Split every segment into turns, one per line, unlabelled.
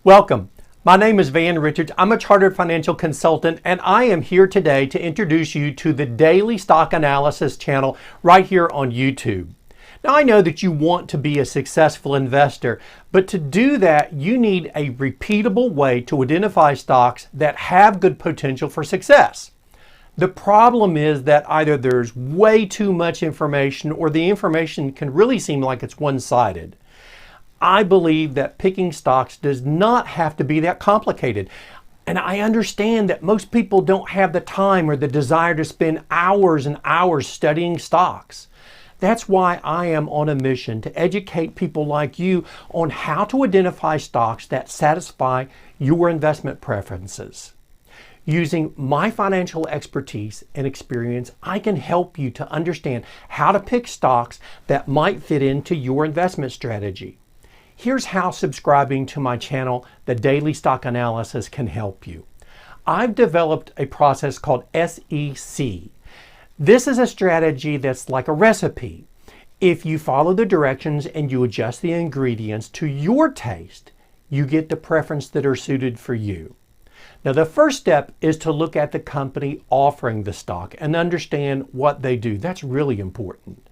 Welcome. My name is Van Richards. I'm a chartered financial consultant, and I am here today to introduce you to the Daily Stock Analysis channel right here on YouTube. Now, I know that you want to be a successful investor, but to do that, you need a repeatable way to identify stocks that have good potential for success. The problem is that either there's way too much information or the information can really seem like it's one-sided. I believe that picking stocks does not have to be that complicated. And I understand that most people don't have the time or the desire to spend hours and hours studying stocks. That's why I am on a mission to educate people like you on how to identify stocks that satisfy your investment preferences. Using my financial expertise and experience, I can help you to understand how to pick stocks that might fit into your investment strategy. Here's how subscribing to my channel, The Daily Stock Analysis, can help you. I've developed a process called SEC. This is a strategy that's like a recipe. If you follow the directions and you adjust the ingredients to your taste, you get the preference that are suited for you. Now, the first step is to look at the company offering the stock and understand what they do. That's really important.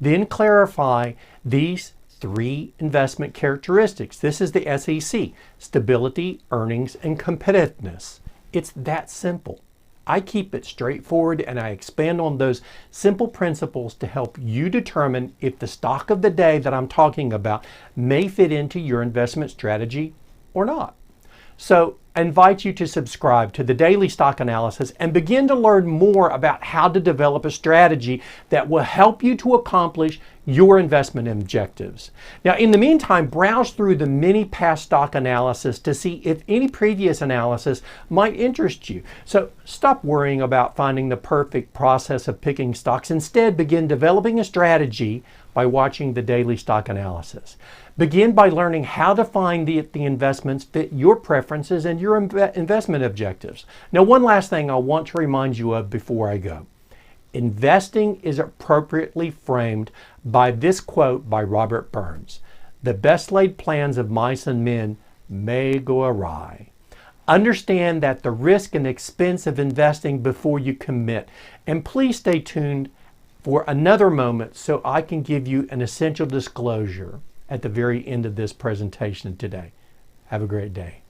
Then clarify these three investment characteristics. This is the SEC: stability, earnings, and competitiveness. It's that simple. I keep it straightforward and I expand on those simple principles to help you determine if the stock of the day that I'm talking about may fit into your investment strategy or not. So I invite you to subscribe to the Daily Stock Analysis and begin to learn more about how to develop a strategy that will help you to accomplish your investment objectives. Now, in the meantime, browse through the many past stock analysis to see if any previous analysis might interest you. So stop worrying about finding the perfect process of picking stocks. Instead, begin developing a strategy by watching the Daily Stock Analysis. Begin by learning how to find the investments fit your preferences and your investment objectives. Now, one last thing I want to remind you of before I go. Investing is appropriately framed by this quote by Robert Burns: "The best laid plans of mice and men may go awry." Understand that the risk and expense of investing before you commit. And please stay tuned for another moment so I can give you an essential disclosure at the very end of this presentation today. Have a great day.